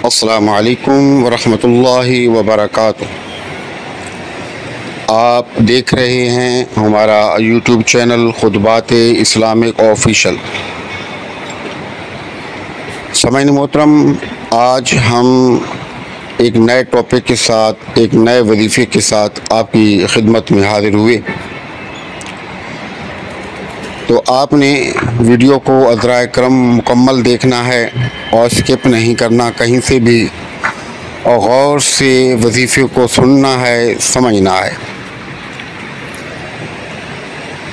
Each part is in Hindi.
अस्सलामु अलैकुम वरहमतुल्लाहि वबरकातुह। आप देख रहे हैं हमारा यूट्यूब चैनल खुतबाते इस्लामिक ऑफिशियल। सामईन मोहतरम, आज हम एक नए टॉपिक के साथ, एक नए वजीफ़े के साथ आपकी खिदमत में हाजिर हुए। तो आपने वीडियो को अज़राए करम मुकम्मल देखना है और स्किप नहीं करना कहीं से भी, और गौर से वजीफ़े को सुनना है, समझना है।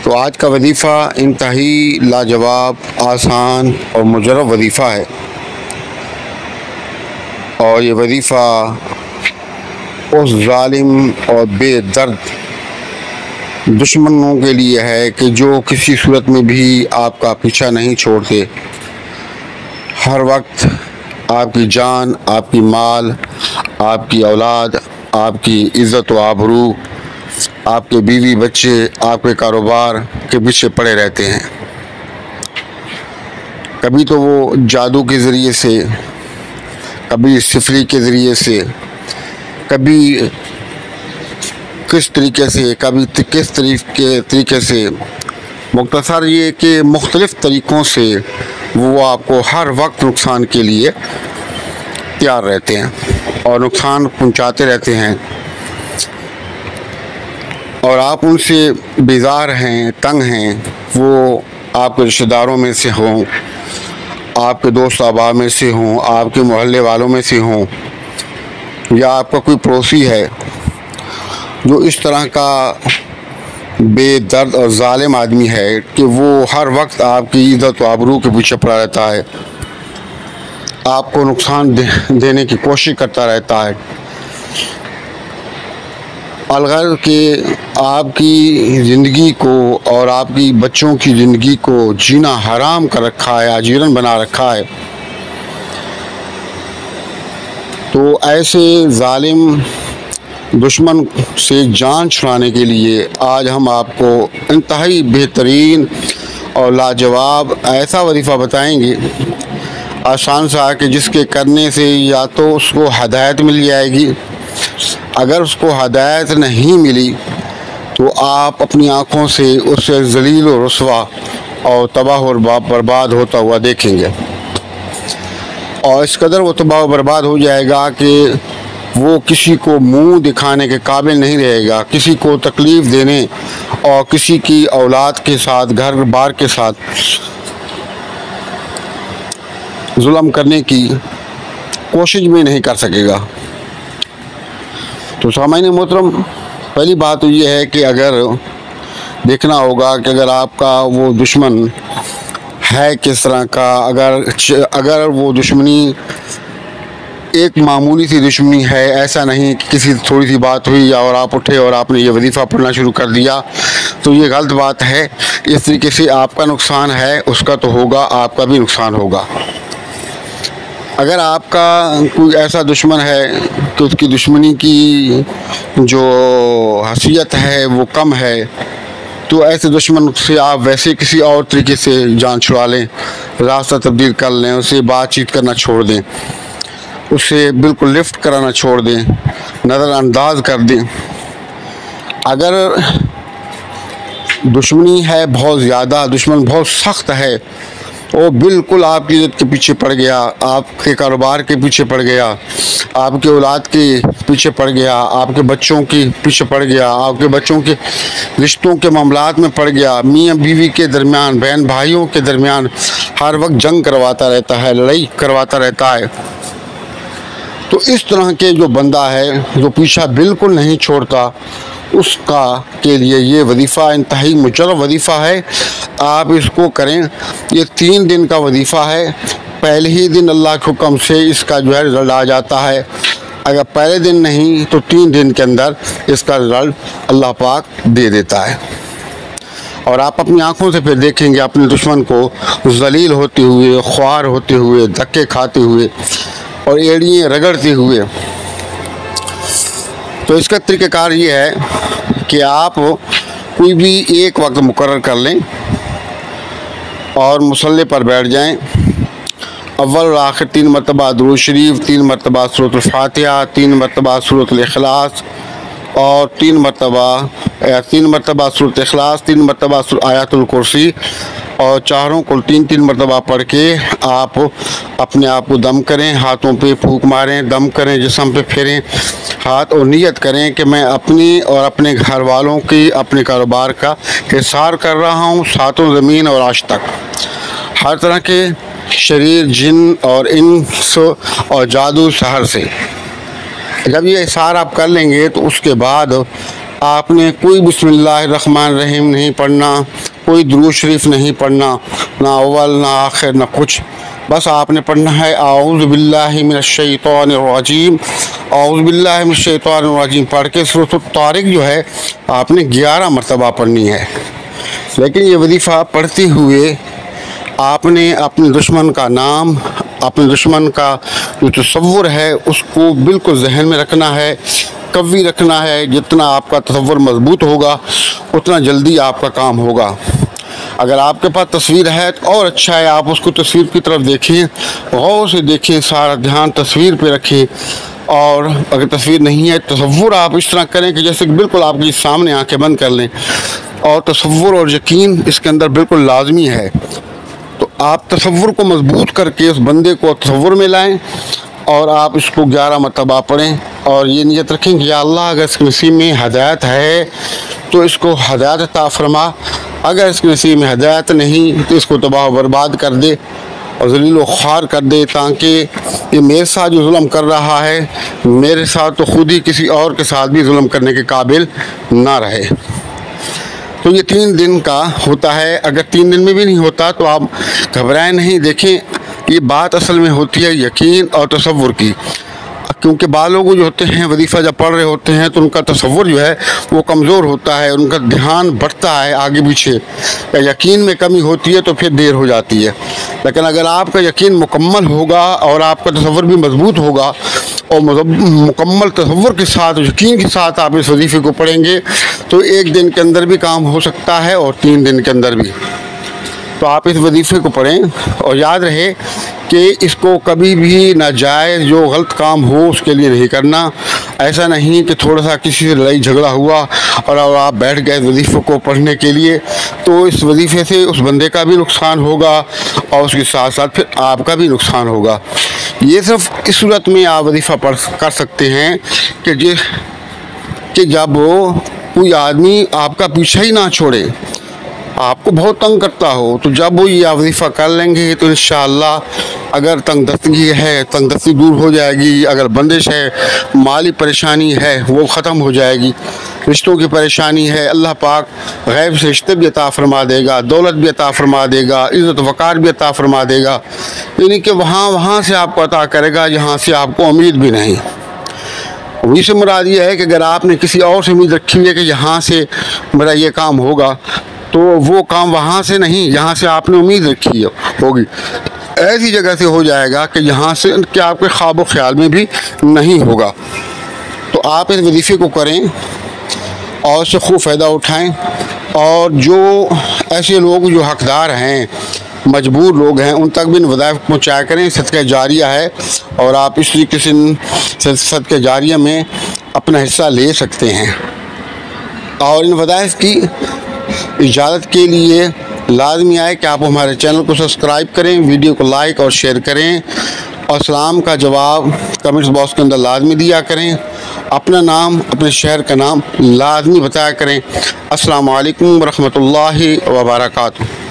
तो आज का वजीफ़ा इंतहाई लाजवाब, आसान और मुजर्रब वजीफ़ा है, और ये वजीफ़ा उस जालिम और बेदर्द दुश्मनों के लिए है कि जो किसी सूरत में भी आपका पीछा नहीं छोड़ते। हर वक्त आपकी जान, आपकी माल, आपकी औलाद, आपकी इज़्ज़त व आबरू, आपके बीवी बच्चे, आपके कारोबार के पीछे पड़े रहते हैं। कभी तो वो जादू के ज़रिए से, कभी सिफरी के ज़रिए से, कभी किस तरीके से, कभी किस तरीके से, मुख्तसर ये कि मुख्तलिफ़ तरीक़ों से वो आपको हर वक्त नुकसान के लिए तैयार रहते हैं और नुकसान पहुंचाते रहते हैं, और आप उनसे बेजार हैं, तंग हैं। वो आपके रिश्तेदारों में से हों, आपके दोस्त अहबाब में से हों, आपके मोहल्ले वालों में से हों, या आपका कोई पड़ोसी है जो इस तरह का बेदर्द और ज़ालिम आदमी है कि वो हर वक्त आपकी इज़्ज़त व आबरू के पीछे पड़ा रहता है, आपको नुकसान देने की कोशिश करता रहता है, अलगर के आपकी ज़िंदगी को और आपकी बच्चों की ज़िंदगी को जीना हराम कर रखा है, आजीवन बना रखा है। तो ऐसे ज़ालिम दुश्मन से जान छुड़ाने के लिए आज हम आपको इंतहाई बेहतरीन और लाजवाब ऐसा वजीफ़ा बताएंगे, आसान सा, कि जिसके करने से या तो उसको हिदायत मिल जाएगी, अगर उसको हिदायत नहीं मिली तो आप अपनी आँखों से उससे ज़लील और रुसवा और तबाह और बर्बाद होता हुआ देखेंगे। और इस कदर वो तबाह बर्बाद हो जाएगा कि वो किसी को मुंह दिखाने के काबिल नहीं रहेगा, किसी को तकलीफ़ देने और किसी की औलाद के साथ, घर बार के साथ जुल्म करने की कोशिश भी नहीं कर सकेगा। तो सामईन मोहतरम, पहली बात तो ये है कि अगर देखना होगा कि अगर आपका वो दुश्मन है किस तरह का, अगर वो दुश्मनी एक मामूली सी दुश्मनी है, ऐसा नहीं कि किसी थोड़ी सी बात हुई और आप उठे और आपने ये वजीफ़ा पढ़ना शुरू कर दिया, तो ये गलत बात है। इस तरीके से आपका नुकसान है, उसका तो होगा, आपका भी नुकसान होगा। अगर आपका कोई ऐसा दुश्मन है कि उसकी दुश्मनी की जो हैसियत है वो कम है, तो ऐसे दुश्मन से आप वैसे किसी और तरीके से जान छुड़ा लें, रास्ता तब्दील कर लें, उससे बातचीत करना छोड़ दें, उससे बिल्कुल लिफ्ट कराना छोड़ दें, नज़रअंदाज कर दें। अगर दुश्मनी है बहुत ज़्यादा, दुश्मन बहुत सख्त है, वो बिल्कुल आपकी इज़्ज़त के पीछे पड़ गया, आपके कारोबार के पीछे पड़ गया, आपके औलाद के पीछे पड़ गया, आपके बच्चों के पीछे पड़ गया, आपके बच्चों के रिश्तों के मामलात में पड़ गया, मियाँ बीवी के दरमियान, बहन भाइयों के दरमियान हर वक्त जंग करवाता रहता है, लड़ाई करवाता रहता है, तो इस तरह के जो बंदा है जो पीछा बिल्कुल नहीं छोड़ता, उसका के लिए ये वजीफ़ा इंतहाई मुजर्रब वजीफ़ा है। आप इसको करें। ये 3 दिन का वजीफ़ा है। पहले ही दिन अल्लाह के हुक्म से इसका जो है रिज़ल्ट आ जाता है। अगर पहले दिन नहीं तो 3 दिन के अंदर इसका रिज़ल्ट अल्लाह पाक दे देता है। और आप अपनी आँखों से फिर देखेंगे अपने दुश्मन को ज़लील होते हुए, ख्वार होते हुए, धक्के खाते हुए और एड़ियाँ रगड़ते हुए। तो इसका तरीक़ाकार ये है कि आप कोई भी एक वक्त मुकर्रर कर लें और मुसल्ले पर बैठ जाएं। अव्वल और आखिर 3 मरतबा दुरूद शरीफ, 3 मरतबा सूरत फातिहा, 3 मरतबा सूरत इखलास और 3 मरतबा सूरत इखलास, 3 मरतबा आयतुल कुर्सी और चारों को 3-3 मरतबा पढ़ के आप अपने आप को दम करें, हाथों पे फूंक मारें, दम करें, जिस्म पे फेरें हाथ और नियत करें कि मैं अपनी और अपने घर वालों की, अपने कारोबार का हिसार कर रहा हूँ सातों ज़मीन और आज तक। हर तरह के शरीर, जिन और इंस और जादू सहर से। जब ये हिसार आप कर लेंगे तो उसके बाद आपने कोई बिस्मिल्लाहिर्रहमानिर्रहीम नहीं पढ़ना, कोई दुरूद शरीफ नहीं पढ़ना, ना अव्वल ना आखिर ना कुछ। बस आपने पढ़ना है आऊज़ु बिल्लाहि मिनश्शैतानिर्रजीम, आऊज़ु बिल्लाहि मिनश्शैतानिर्रजीम पढ़ के सूरत तारिक जो है आपने 11 मरतबा पढ़नी है। लेकिन ये वजीफ़ा पढ़ते हुए आपने अपने दुश्मन का नाम, अपने दुश्मन का जो तसव्वुर है उसको बिल्कुल जहन में रखना है, कवी रखना है। जितना आपका तसव्वुर मजबूत होगा उतना जल्दी आपका काम होगा। अगर आपके पास तस्वीर है तो और अच्छा है, आप उसको तस्वीर की तरफ देखें, गौर से देखें, सारा ध्यान तस्वीर पे रखें। और अगर तस्वीर नहीं है, तसव्वुर आप इस तरह करें कि जैसे बिल्कुल आपके सामने आंखें बंद कर लें। और तसव्वुर और यकीन इसके अंदर बिल्कुल लाजमी है। तो आप तसव्वुर को मजबूत करके उस बंदे को तसव्वुर में लाएं और आप इसको 11 मरतबा पढ़ें और ये नियत रखें कि या अल्लाह अगर इसके नसीब में हदायत है तो इसको हदायत अता फरमा, अगर इसके नसीब में हदायत नहीं तो इसको तबाह बर्बाद कर दे और ज़लील व ख्वार कर दे, ताकि ये मेरे साथ जो जुल्म कर रहा है मेरे साथ तो खुद ही किसी और के साथ भी जुल्म करने के काबिल ना रहे। तो ये 3 दिन का होता है। अगर 3 दिन में भी नहीं होता तो आप घबराएं नहीं। देखें, ये बात असल में होती है यकीन और तसव्वुर की, क्योंकि बाद लोग जो होते हैं वजीफ़ा जब पढ़ रहे होते हैं तो उनका तसव्वुर जो है वो कमज़ोर होता है, उनका ध्यान बढ़ता है आगे पीछे, या यकीन में कमी होती है तो फिर देर हो जाती है। लेकिन अगर आपका यकीन मुकम्मल होगा और आपका तसव्वुर भी मजबूत होगा और मुकम्मल तसव्वुर के साथ, यकीन के साथ आप इस वजीफ़े को पढ़ेंगे तो 1 दिन के अंदर भी काम हो सकता है और 3 दिन के अंदर भी। तो आप इस वजीफ़े को पढ़ें और याद रहे कि इसको कभी भी नाजायज़ जो गलत काम हो उसके लिए नहीं करना। ऐसा नहीं कि थोड़ा सा किसी से लड़ाई झगड़ा हुआ और आप बैठ गए वजीफ़े को पढ़ने के लिए, तो इस वजीफ़े से उस बंदे का भी नुकसान होगा और उसके साथ साथ फिर आपका भी नुकसान होगा। ये सिर्फ इस सूरत में आप वजीफ़ा पढ़ कर सकते हैं कि जब कोई आदमी आपका पीछा ही ना छोड़े, आपको बहुत तंग करता हो, तो जब वो ये वजीफ़ा कर लेंगे तो इंशाअल्लाह अगर तंगदस्ती है, तंगदस्ती दूर हो जाएगी। अगर बंदिश है, माली परेशानी है, वो ख़त्म हो जाएगी। रिश्तों की परेशानी है, अल्लाह पाक गैब से रिश्ते भी अता फरमा देगा, दौलत भी अता फरमा देगा, इज़्ज़त वक़ार भी अता फरमा देगा। यानी कि वहाँ से आपको अता करेगा जहाँ से आपको उम्मीद भी नहीं। उम्मीद से मुराद ये है कि अगर आपने किसी और से उम्मीद रखी है कि यहाँ से मेरा ये काम होगा, तो वो काम वहाँ से नहीं, यहाँ से आपने उम्मीद रखी होगी, ऐसी जगह से हो जाएगा कि यहाँ से कि आपके ख्वाब ख्याल में भी नहीं होगा। तो आप इस वजीफ़े को करें और उससे खूब फ़ायदा उठाएं। और जो ऐसे लोग जो हकदार हैं, मजबूर लोग हैं, उन तक भी इन वज़ाइफ पहुँचाया करें। सदका जारिया है और आप इस तरीके से सदका जारिया में अपना हिस्सा ले सकते हैं। और इन वज़ाइफ की इजाज़त के लिए लाजमी आए कि आप हमारे चैनल को सब्सक्राइब करें, वीडियो को लाइक और शेयर करें और सलाम का जवाब कमेंट्स बॉक्स के अंदर लाजमी दिया करें। अपना नाम, अपने शहर का नाम लाजमी बताया करें। अस्सलामु अलैकुम व रहमतुल्लाहि व बरकातुहू।